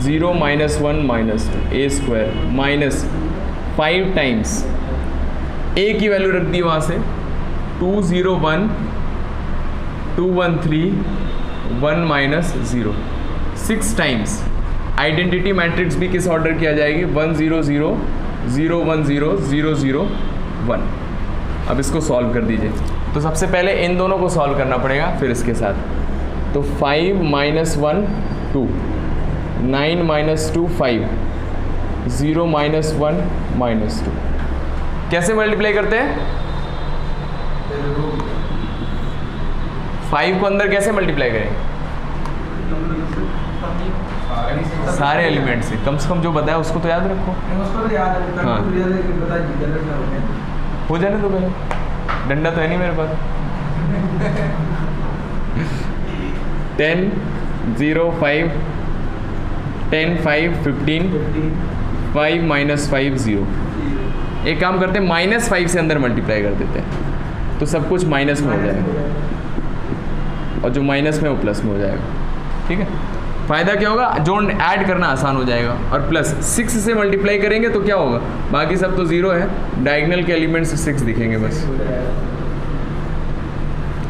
0 - 1 -2, a² -5 टाइम्स a की वैल्यू रख दी वहाँ से 2 0 1 2 1 3 1 - 0, 6 टाइम्स। आइडेंटिटी मैट्रिक्स भी किस ऑर्डर किया जाएगी? 1 0 0 0 1 0 0 0 1। अब इसको सॉल्व कर दीजिए। तो सबसे पहले इन दोनों को सॉल्व करना पड़ेगा, फिर इसके साथ। तो 5 - 1 2, 9 - 2 5, 0 - 1 -2। कैसे मल्टीप्लाई करते हैं? 5 को अंदर कैसे मल्टीप्लाई करेंगे? सारे एलिमेंट से कम जो बताया उसको तो याद रखो। उसको तो याद है, हाँ। हो जाने दो पहले, डंडा तो है नहीं मेरे पास। 10 0 5 10 5 15 5 -5 0। एक काम करते हैं, -5 से अंदर मल्टीप्लाई कर देते हैं तो सब कुछ माइनस में हो जाएगा और जो माइनस में वो प्लस में हो जाएगा। ठीक है, फ़ायदा क्या होगा, जो ऐड करना आसान हो जाएगा। और प्लस 6 से मल्टीप्लाई करेंगे तो क्या होगा, बाकी सब तो ज़ीरो है, डायगोनल के एलिमेंट्स 6 दिखेंगे बस।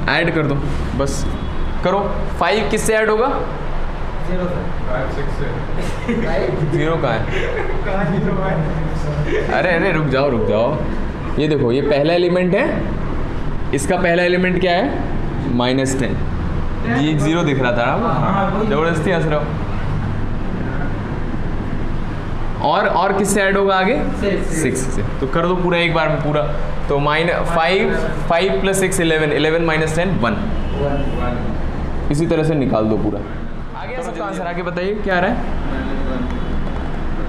ऐड कर दो बस, करो। 5 किससे ऐड होगा, 0 कहाँ है, अरे रुक जाओ। ये देखो, ये पहला एलिमेंट है, इसका पहला एलिमेंट क्या है, -10। ये 0 दिख रहा था ना, हाँ, जबरदस्ती हंस रहा हो। और किससे ऐड होगा आगे, 6 से। तो कर दो पूरा एक बार में पूरा। तो -5 + 6 11 11 - 10 1। इसी तरह से निकाल दो पूरा। आगे सबका आंसर आगे बताइए क्या आ रहा है,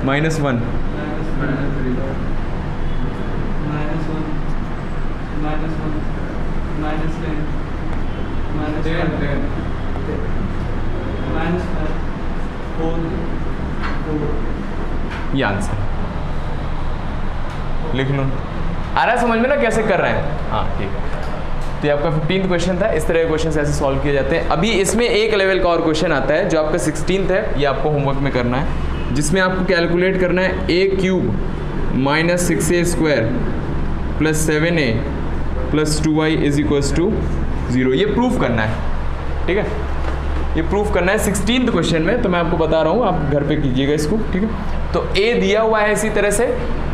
-1 ये आंसर लिख लो। आ रहा है समझ में ना कैसे कर रहे हैं, हाँ ठीक है। तो ये आपका 15th क्वेश्चन था। इस तरह के क्वेश्चन ऐसे सॉल्व किए जाते हैं। अभी इसमें एक लेवल का और क्वेश्चन आता है जो आपका 16th है, ये आपको होमवर्क में करना है, जिसमें आपको कैलकुलेट करना है a³ - 6a² + 7a + 2y = 0। ये प्रूफ करना है, ठीक है, ये प्रूफ करना है 16th क्वेश्चन में। तो मैं आपको बता रहा हूँ, आप घर पे कीजिएगा इसको, ठीक है। तो a दिया हुआ है इसी तरह से,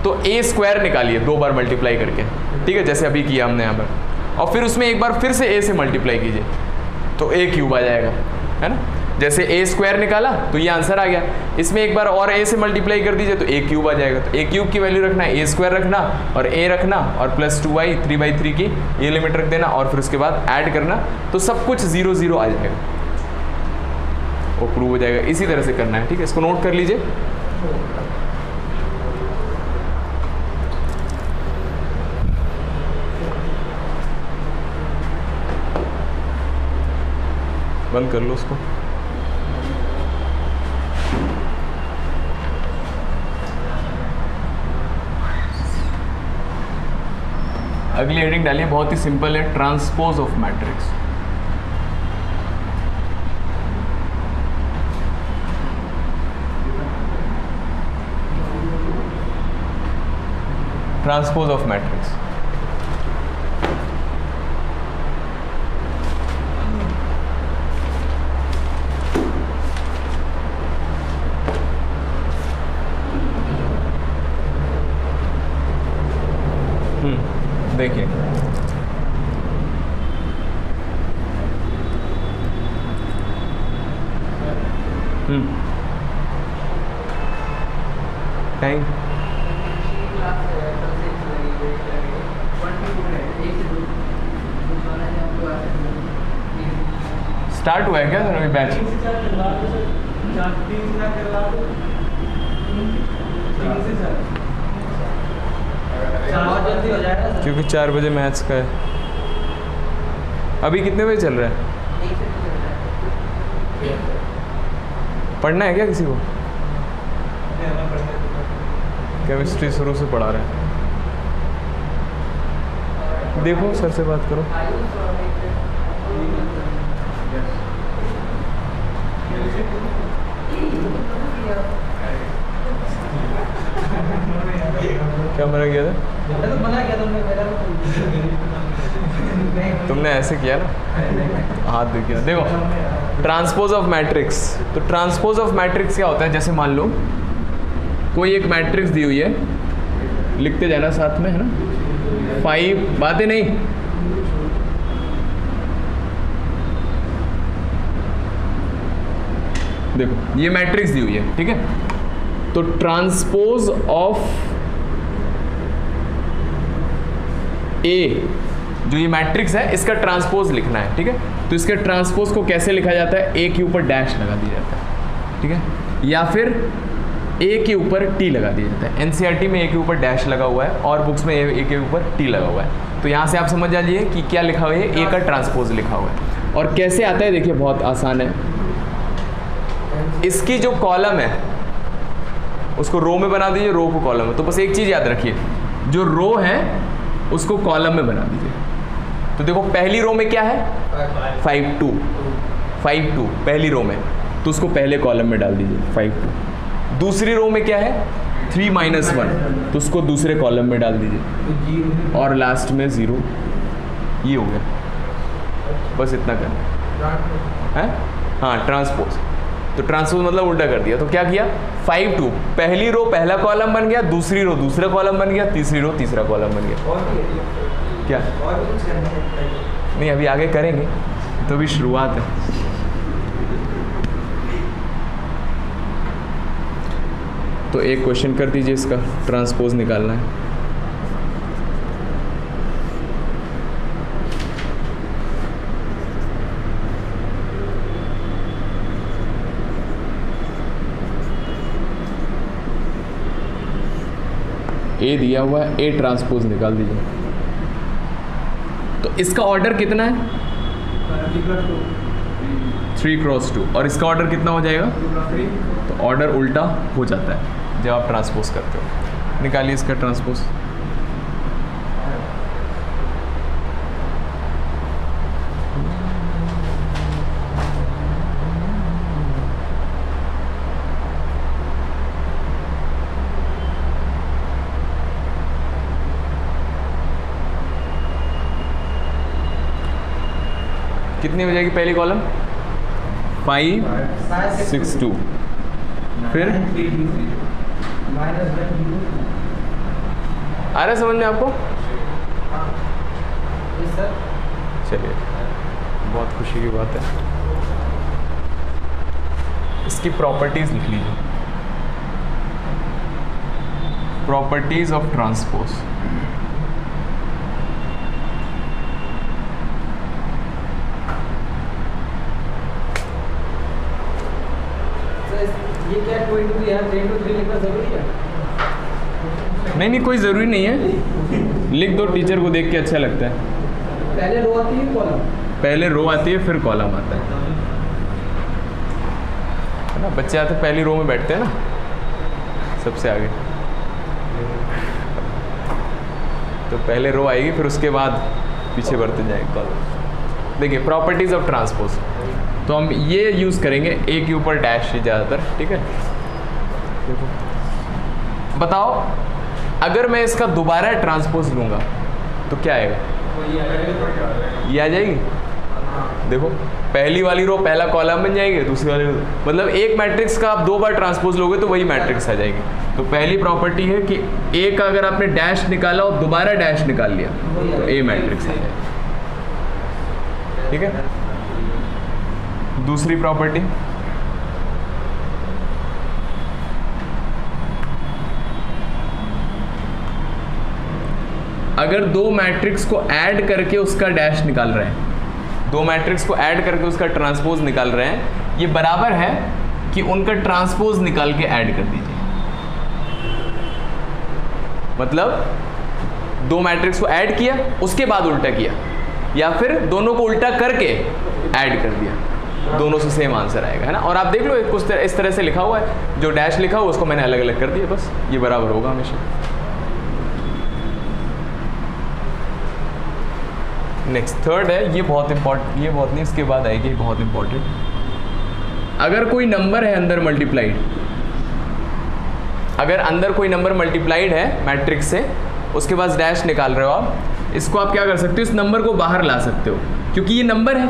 तो a² निकालिए 2 बार मल्टीप्लाई करके, ठीक है, जैसे अभी किया हमने यहाँ पर। और फिर उसमें एक बार फिर से a से मल्टीप्लाई कीजिए तो a³ आ जाएगा, है ना। जैसे a² निकाला तो ये आंसर आ गया। इसमें एक बार और a से मल्टीप्लाई कर दीजिए तो a³ आ जाएगा। तो a³ की वैल्यू रखना है, a² रखना और a रखना और प्लस 2y 3/3 की ये लिमिट रख देना और फिर उसके बाद ऐड करना, तो सब कुछ 0 0 आ जाएगा, वो प्रूव हो जाएगा। इसी तरह से करना है, ठीक है, इसको नोट कर लीजिए। बंद कर लो उसको। अगली हेडिंग डालिए, बहुत ही सिंपल है, transpose of matrix. Transpose of matrix. देखिए, टाइम स्टार्ट हुआ है क्या सर अभी बैच? क्योंकि 4 बजे मैथ्स का है। अभी कितने बजे चल रहा है? पढ़ना है क्या किसी को? केमिस्ट्री शुरू से पढ़ा रहे हैं। देखो सर से बात करो। क्या मना किया था? तुमने ऐसे किया ना, हाथ देखिए। देखो, ट्रांसपोज ऑफ मैट्रिक्स। तो ट्रांसपोज ऑफ मैट्रिक्स क्या होता है, जैसे मान लो कोई एक मैट्रिक्स दी हुई है, लिखते जाना साथ में, है ना, 5 बातें नहीं, देखो ये मैट्रिक्स दी हुई है, ठीक है। तो ट्रांसपोज ऑफ ए, जो ये मैट्रिक्स है, इसका ट्रांसपोज लिखना है, ठीक है। तो इसके ट्रांसपोज को कैसे लिखा जाता है, ए के ऊपर डैश लगा दिया जाता है, ठीक है, या फिर ए के ऊपर टी लगा दिया जाता है। एनसीईआरटी में ए के ऊपर डैश लगा हुआ है और बुक्स में ए के ऊपर टी लगा हुआ है। तो यहाँ से आप समझ जाइए कि क्या लिखा हुआ है, ए का ट्रांसपोज लिखा हुआ है। और कैसे आता है देखिए, बहुत आसान है। इसकी जो कॉलम है उसको रो में बना दीजिए, रो को कॉलम में। तो बस एक चीज़ याद रखिए, जो रो है उसको कॉलम में बना दीजिए। तो देखो पहली रो में क्या है, 5 2 पहली रो में, तो उसको पहले कॉलम में डाल दीजिए 5 2। दूसरी रो में क्या है 3 -1, तो उसको दूसरे कॉलम में डाल दीजिए, और लास्ट में 0। ये हो गया, बस इतना करना है। हाँ, ट्रांसपोज। तो ट्रांसपोज मतलब उल्टा कर दिया। तो क्या किया, 5 2 पहली रो पहला कॉलम बन गया, दूसरी रो दूसरा कॉलम बन गया, तीसरी रो तीसरा कॉलम बन गया। क्या नहीं, अभी आगे करेंगे, तो अभी शुरुआत है। तो एक क्वेश्चन कर दीजिए, इसका ट्रांसपोज निकालना है। ए दिया हुआ है, ए ट्रांसपोज निकाल दीजिए। तो इसका ऑर्डर कितना है, 3 × 2, और इसका ऑर्डर कितना हो जाएगा, तो ऑर्डर उल्टा हो जाता है जब आप ट्रांसपोज करते हो। निकालिए इसका ट्रांसपोज। कितनी हो जाएगी पहली कॉलम, 5 6 2, फिर आ रहा है समझ में आपको? चलिए, बहुत खुशी की बात है। इसकी प्रॉपर्टीज लिख लीजिए, प्रॉपर्टीज ऑफ ट्रांसपोज। ये क्या 2 × 3 है, 10 to 3 लिखना जरूरी है? नहीं, कोई ज़रूरी नहीं है, लिख दो, टीचर को देख के अच्छा लगता है। पहले रो आती है कॉलम, पहले रो आती है फिर कॉलम आता है ना। बच्चे आते पहली रो में बैठते हैं ना, सबसे आगे। तो पहले रो आएगी, फिर उसके बाद पीछे बढ़ते जाएंगे कॉलम। देखिए प्रॉपर्टीज ऑफ ट्रांसपोज, तो हम ये यूज़ करेंगे, ए के ऊपर डैश ज़्यादातर, ठीक है। देखो बताओ, अगर मैं इसका दोबारा ट्रांसपोज लूँगा तो क्या आएगा, ये आ जाएगी। देखो पहली वाली रो पहला कॉलम बन जाएगी, दूसरी वाली मतलब एक मैट्रिक्स का आप 2 बार ट्रांसपोज लोगे तो वही मैट्रिक्स आ जाएगी। तो पहली प्रॉपर्टी है कि ए का अगर आपने डैश निकाला और दोबारा डैश निकाल लिया तो ए मैट्रिक्स आ जाएगा, ठीक है। दूसरी प्रॉपर्टी, अगर 2 मैट्रिक्स को ऐड करके उसका डैश निकाल रहे हैं, 2 मैट्रिक्स को ऐड करके उसका ट्रांसपोज निकाल रहे हैं, ये बराबर है कि उनका ट्रांसपोज निकाल के ऐड कर दीजिए। मतलब 2 मैट्रिक्स को ऐड किया उसके बाद उल्टा किया, या फिर दोनों को उल्टा करके ऐड कर दिया, दोनों से सेम आंसर आएगा, है ना। और आप देख लो कुछ इस तरह से लिखा हुआ है, जो डैश लिखा हुआ उसको मैंने अलग अलग कर दिया, बस ये बराबर होगा हमेशा। नेक्स्ट थर्ड है, ये बहुत इंपॉर्टेंट, ये बहुत नहीं, इसके बाद आएगी, बहुत इंपॉर्टेंट। अगर कोई नंबर है अंदर मल्टीप्लाइड, अगर अंदर कोई नंबर मल्टीप्लाइड है मैट्रिक्स से, उसके बाद डैश निकाल रहे हो आप, इसको आप क्या कर सकते हो, इस नंबर को बाहर ला सकते हो, क्योंकि ये नंबर है,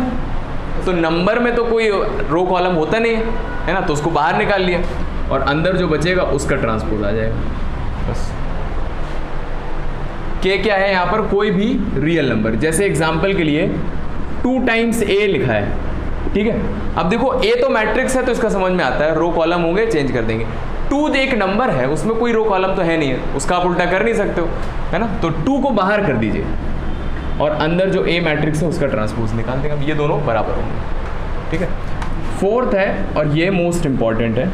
तो नंबर में तो कोई रो कॉलम होता नहीं है ना, तो उसको बाहर निकाल लिया और अंदर जो बचेगा उसका ट्रांसपोज आ जाएगा, बस। के क्या है यहाँ पर, कोई भी रियल नंबर, जैसे एग्जांपल के लिए 2 टाइम्स a लिखा है, ठीक है। अब देखो a तो मैट्रिक्स है तो इसका समझ में आता है, रो कॉलम होंगे चेंज कर देंगे। 2 एक नंबर है, उसमें कोई रो कॉलम तो है नहीं है, उसका आप उल्टा कर नहीं सकते हो, है ना। तो 2 को बाहर कर दीजिए, और अंदर जो ए मैट्रिक्स है उसका ट्रांसपोज निकाल देंगे। अब ये दोनों बराबर होंगे, ठीक है। फोर्थ है, और ये मोस्ट इंपॉर्टेंट है,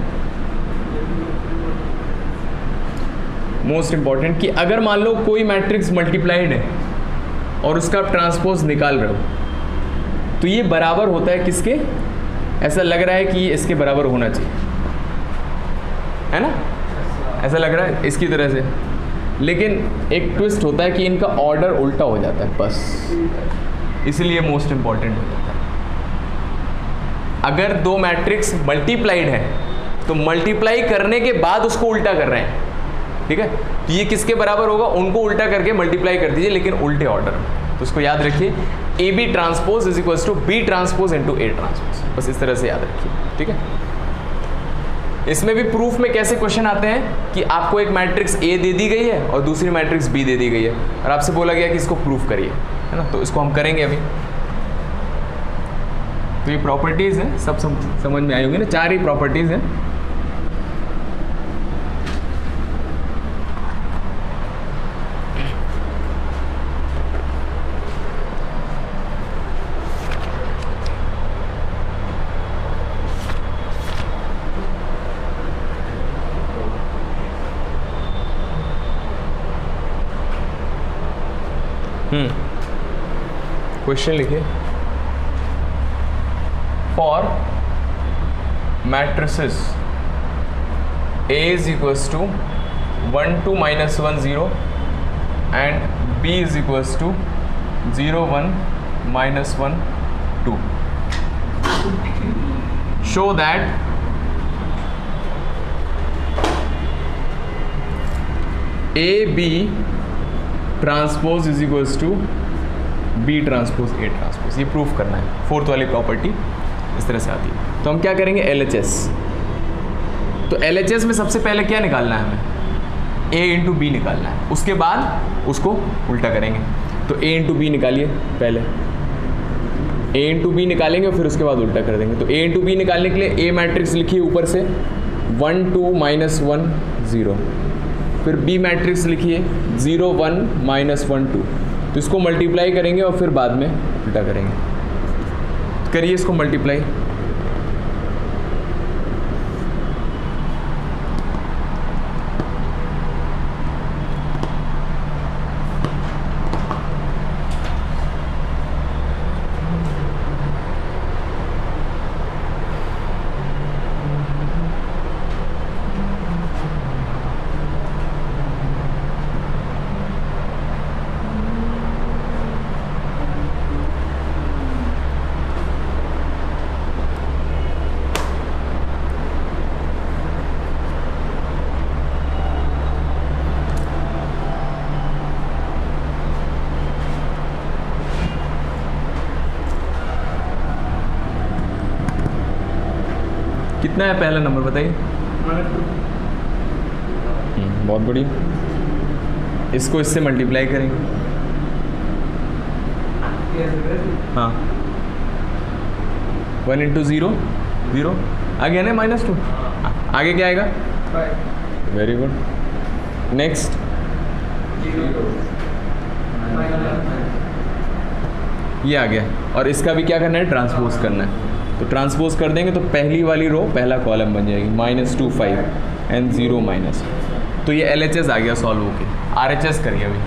मोस्ट इंपॉर्टेंट, कि अगर मान लो कोई मैट्रिक्स मल्टीप्लाइड है और उसका आप ट्रांसपोज निकाल रहे हो, तो ये बराबर होता है किसके? ऐसा लग रहा है कि ये इसके बराबर होना चाहिए, है ना? ऐसा लग रहा है इसकी तरह से, लेकिन एक ट्विस्ट होता है कि इनका ऑर्डर उल्टा हो जाता है, बस इसलिए मोस्ट इंपॉर्टेंट हो जाता है। अगर दो मैट्रिक्स मल्टीप्लाइड है तो मल्टीप्लाई करने के बाद उसको उल्टा कर रहे हैं, ठीक है, तो ये किसके बराबर होगा? उनको उल्टा करके मल्टीप्लाई कर दीजिए, लेकिन उल्टे ऑर्डर में। तो उसको याद रखिए, A B transpose is equals to B transpose into A transpose, बस इस तरह से याद रखिए, ठीक है। इसमें भी प्रूफ में कैसे क्वेश्चन आते हैं कि आपको एक मैट्रिक्स ए दे दी गई है और दूसरी मैट्रिक्स बी दे दी गई है, और आपसे बोला गया कि इसको प्रूफ करिए, है ना? तो इसको हम करेंगे अभी। तो ये प्रॉपर्टीज हैं, सब समझ में आई होंगी ना, 4 ही प्रॉपर्टीज हैं। क्वेश्चन लिखिए, for matrices A is equals to 1 2 minus 1 0 and B is equals to 0 1 minus 1 2, show that A B transpose is equals to B transpose A transpose, ये प्रूफ करना है। फोर्थ वाली प्रॉपर्टी इस तरह से आती है। तो हम क्या करेंगे? LHS। तो LHS में सबसे पहले क्या निकालना है हमें? A इंटू बी निकालना है, उसके बाद उसको उल्टा करेंगे। तो A इंटू बी निकालिए पहले, A इंटू बी निकालेंगे और फिर उसके बाद उल्टा कर देंगे। तो A इंटू बी निकालने के लिए A मैट्रिक्स लिखिए ऊपर से 1 2 minus 1 0, फिर बी मैट्रिक्स लिखिए 0 1 minus 1 2, तो इसको मल्टीप्लाई करेंगे और फिर बाद में उल्टा करेंगे। तो करिए इसको मल्टीप्लाई, कितना है पहला नंबर बताइए? बहुत बढ़िया। इसको इससे मल्टीप्लाई करेंगे, हाँ 1 इंटू 0 0 आ गया ना, -2, आगे क्या आएगा? Very good. नेक्स्ट ये आ गया, और इसका भी क्या करना है? ट्रांसपोज करना है। तो ट्रांसपोज कर देंगे तो पहली वाली रो पहला कॉलम बन जाएगी, -2 5 एंड 0 माइनस। तो ये LHS आ गया सॉल्व होके। RHS करिए अभी।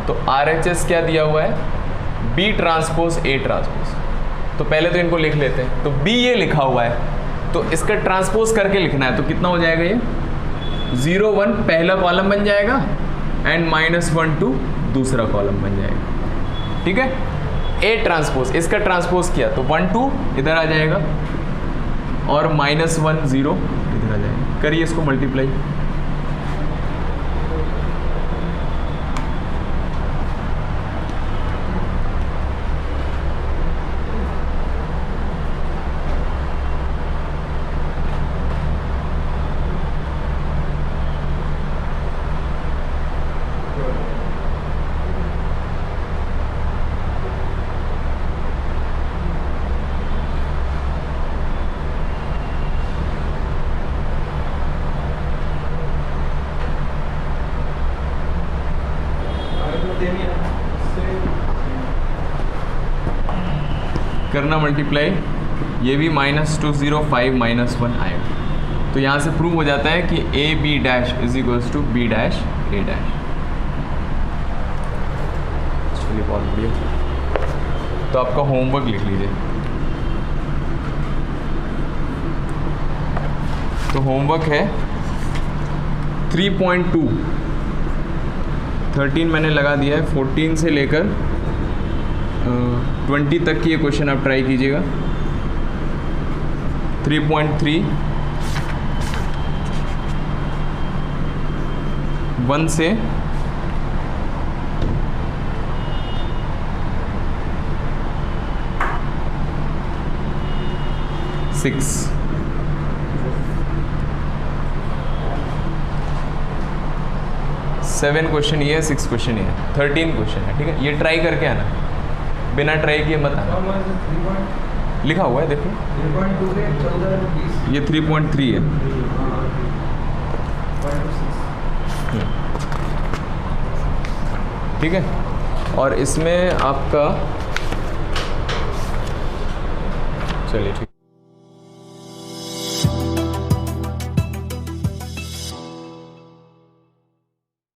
तो RHS क्या दिया हुआ है? B transpose A transpose. तो पहले तो इनको लिख लेते हैं। तो B ये लिखा हुआ है, तो इसका ट्रांसपोज करके लिखना है। तो कितना हो जाएगा ये? 0 1 पहला कॉलम बन जाएगा एंड -1 2 दूसरा कॉलम बन जाएगा, ठीक है। A ट्रांसपोज, इसका ट्रांसपोज किया तो 1 2 इधर आ जाएगा और -1 0 इधर आ जाएगा। करिए इसको मल्टीप्लाई, करना मल्टीप्लाई, ये भी -205 -1 आएगा। तो यहाँ से प्रूव हो जाता है कि A B dash is equals to B dash A dash. चलिए बहुत बढ़िया। तो आपका होमवर्क लिख लीजिए। तो होमवर्क है 3.2, 13 मैंने लगा दिया है, 14 से लेकर 20 तक की ये क्वेश्चन आप ट्राई कीजिएगा। 3.3 1 से 6, 7 क्वेश्चन ये है, 6 क्वेश्चन ये है, 13 क्वेश्चन है, ठीक है। ये ट्राई करके आना, बिना ट्राई किए मत आना। लिखा हुआ है देखो, 3.2 के 14 20 ये 3.3 है। ठीक है, और इसमें आपका, चलिए ठीक।